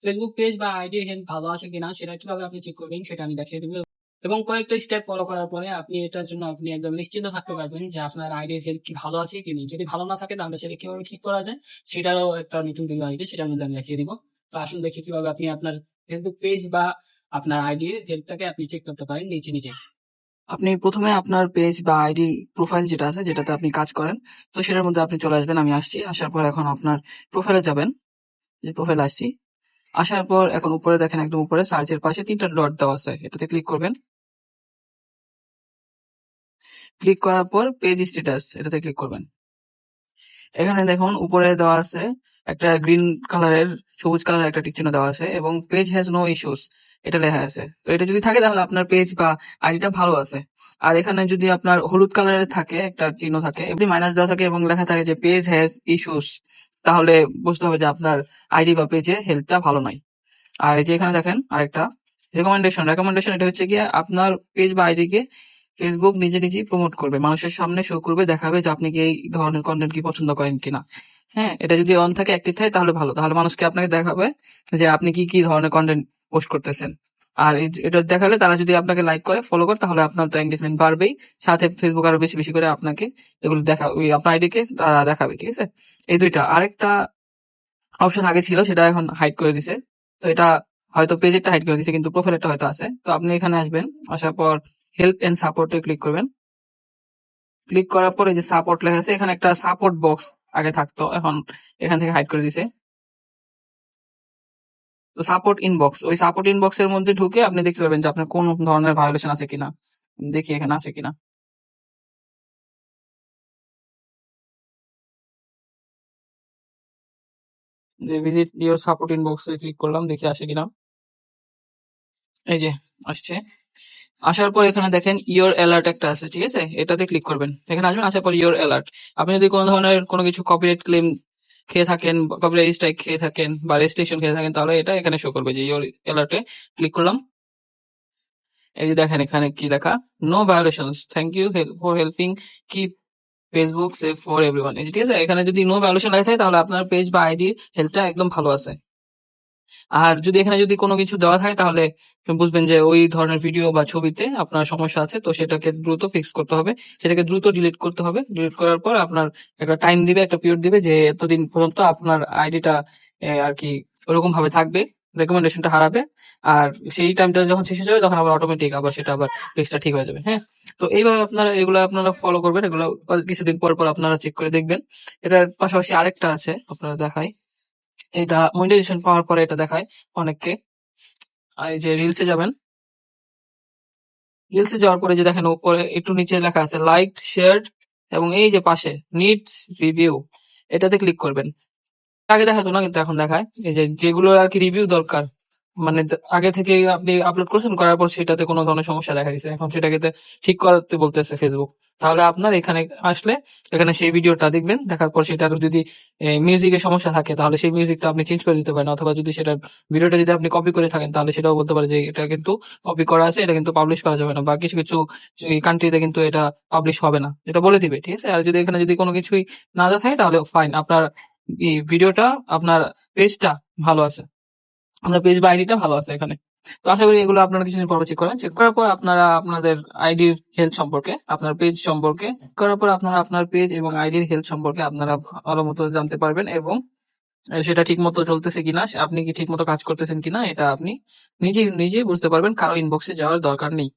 Facebook page বা আইডির health ভালো আছে কিনা সেটা কিভাবে আপনি চেক করবেন সেটা আমি দেখিয়ে দেবো। এবং কয়েকটা স্টেপ ফলো করার পরে আপনি এটার জন্য আপনি একদম নিশ্চিন্ত থাকতে পারবেন যে আপনার আইডির হেলথ কি ভালো আছে কি নেই। যদি ভালো না থাকে তাহলে সেটা কিভাবে ঠিক করা যায় সেটারও একটা নতুন ভিডিও আইডি, সেটার মধ্যে আমি দেখিয়ে দিব। তো আসুন দেখি কিভাবে আপনি আপনার ফেসবুক পেজ বা আপনার আইডির হেলথটাকে আপনি চেক করতে পারেন নিচে নিজে। আপনি প্রথমে আপনার পেজ বা আইডি প্রোফাইল যেটা আছে, যেটাতে আপনি কাজ করেন, তো সেটার মধ্যে আপনি চলে আসবেন। আমি আসছি, আসার পর এখন আপনার প্রোফাইলে যাবেন। যে প্রোফাইলে আসছি, আসার পর এখন উপরে দেখেন, একদম উপরে সার্চের পাশে 3টা ডট দেওয়া আছে, এটাতে ক্লিক করবেন। ক্লিক করার পর পেজ স্ট্যাটাস, এটাতে ক্লিক করবেন। এখানে দেখুন উপরে দেওয়া আছে একটা গ্রিন কালারের, সবুজ কালারের একটা টিক চিহ্ন দেওয়া আছে এবং পেজ হ্যাজ নো ইস্যুস এটা লেখা আছে। তো এটা যদি থাকে তাহলে আপনার পেজ বা আইডিটা ভালো আছে। আর এখানে যদি আপনার হলুদ কালারের থাকে, একটা চিহ্ন থাকে, এমনি মাইনাস দেওয়া থাকে এবং লেখা থাকে যে পেজ হ্যাজ ইস্যুস, তাহলে বুঝতে হবে যে আপনার আইডি বা পেজে হেলথটা ভালো নাই। আর এই যে এখানে দেখেন আরেকটা রেকমেন্ডেশন, এটা হচ্ছে গিয়ে আপনার পেজ বা আইডিকে ফেসবুক নিজে নিজেই প্রমোট করবে, মানুষের সামনে শো করবে, দেখাবে যে আপনি কি এই ধরনের কন্টেন্ট কি পছন্দ করেন কিনা। হ্যাঁ, এটা যদি অন থাকে, অ্যাক্টিভ থাকে তাহলে ভালো, তাহলে মানুষকে আপনাকে দেখাবে যে আপনি কি কি ধরনের কন্টেন্ট পোস্ট করতেছেন। আর এটা দেখালে তারা যদি আপনাকে লাইক করে, ফলো করে, তাহলে আপনার তো এঙ্গেজমেন্ট বাড়বেই, সাথে ফেসবুক আরো বেশি বেশি করে আপনাকে এগুলো দেখা, ওই আপনার আইডিকে তারা দেখাবে। ঠিক আছে, এই দুইটা। আরেকটা অপশন আগে ছিল, সেটা এখন হাইড করে দিছে। তো এটা হয়তো পেজেরটা হাইড করে দিছে, কিন্তু প্রোফাইলেরটা হয়তো আছে। তো আপনি এখানে আসবেন, আসার পর হেল্প এন্ড সাপোর্টে ক্লিক করবেন। ক্লিক করার পরে যে সাপোর্ট লেখা আছে, এখানে একটা সাপোর্ট বক্স আগে থাকতো, এখন এখান থেকে হাইড করে দিছে। তো সাপোর্ট ইনবক্স, ওই সাপোর্ট ইনবক্স এর মধ্যে ঢুকে আপনি দেখতে পারবেন যে আপনার কোন ধরনের ভায়োলেশন আছে কিনা। দেখি এখানে আছে কিনা। যে visit your support inbox A click করলাম, দেখি আসে কিনা। এই যে আসছে। আসার পর এখানে দেখেন ইওর অ্যালার্ট একটা আছে, ঠিক আছে, এটাতে ক্লিক করবেন। এখানে আসবেন, আসার পর ইওর অ্যালার্ট। আপনি যদি কোনো ধরনের কোনো কিছু কপিরাইট ক্লেম খেয়ে থাকেন, কপিরাইট স্ট্রাইক খেয়ে থাকেন বা রেস্ট্রিকশন খেয়ে থাকেন, তাহলে এটা এখানে শো করবে। যে ইওর অ্যালার্টে ক্লিক করলাম। এই যে দেখেন এখানে কি লেখা, no violations, thank you for helping keep Facebook safe for everyone. ঠিক আছে, এখানে যদি নো ভায়োলেশন লেখা থাকে তাহলে আপনার পেজ বা আইডি হেলথটা একদম ভালো আছে। আর যদি এখানে যদি কোনো কিছু দেওয়া থাকে তাহলে বুঝবেন যে ওই ধরনের ভিডিও বা ছবিতে আপনার সমস্যা আছে, তো সেটাকে দ্রুত ফিক্স করতে হবে, সেটাকে দ্রুত ডিলিট করতে হবে। ডিলিট করার পর আপনার একটা টাইম দিবে, একটা পিরিয়ড দিবে, যে এতদিন পর্যন্ত আপনার আইডিটা আর কি ওরকম ভাবে থাকবে, রেকমেন্ডেশনটা হারাবে। আর সেই টাইমটা যখন শেষ হয়ে যাবে তখন আবার অটোমেটিক আবার সেটা আবার পেজটা ঠিক হয়ে যাবে। হ্যাঁ, তো এইভাবে আপনারা এগুলো আপনারা ফলো করবেন, এগুলো কিছুদিন পর পর আপনারা চেক করে দেখবেন। এটার পাশাপাশি আরেকটা আছে, আপনারা দেখাই। এটা মনিটাইজেশন পাওয়ার পরে এটা দেখায় অনেককে। আর এই যে রিলসে যাবেন, রিলসে যাওয়ার পরে যে দেখেন উপরে একটু নিচে লেখা আছে লাইক, শেয়ারড, এবং এই যে পাশে নিডস রিভিউ, এটাতে ক্লিক করবেন। আগে দেখাতো না, কিন্তু এখন দেখায়। এই যে যেগুলো আর কি রিভিউ দরকার, মানে আগে থেকে আপনি আপলোড করছেন, করার পর সেটাতে কোনো ধরনের সমস্যা দেখা দিচ্ছে, এখন সেটাকে ঠিক করতে বলতেছে ফেসবুক। তাহলে আপনার এখানে আসলে এখানে সেই ভিডিওটা দেখবেন, দেখার পর সেটার যদি মিউজিকের সমস্যা থাকে তাহলে সেই মিউজিকটা আপনি চেঞ্জ করে দিতে পারেন, অথবা যদি সেটার ভিডিওটা যদি আপনি কপি করে থাকেন তাহলে সেটাও বলতে পারে যে এটা কিন্তু কপি করা আছে, এটা কিন্তু পাবলিশ করা যাবে না, বা কিছু কিছু কান্ট্রিতে কিন্তু এটা পাবলিশ হবে না, এটা বলে দিবে। ঠিক আছে, আর যদি এখানে যদি কোনো কিছুই না থাকে তাহলে ফাইন, আপনার এই ভিডিওটা, আপনার পেজটা ভালো আছে, আপনার পেজ বা আইডিটা ভালো আছে এখানে। তো আশা করি এগুলো আপনারা কিছুদিন পর চেক করেন। চেক করার পর আপনারা আপনাদের আইডির হেলথ সম্পর্কে, আপনার পেজ সম্পর্কে করার পর আপনারা আপনার পেজ এবং আইডির হেলথ সম্পর্কে আপনারা ভালো মতো জানতে পারবেন, এবং সেটা ঠিক মতো চলতেছে কিনা, আপনি কি ঠিক মতো কাজ করতেছেন কিনা, এটা আপনি নিজে নিজে বুঝতে পারবেন, কারো ইনবক্সে যাওয়ার দরকার নেই।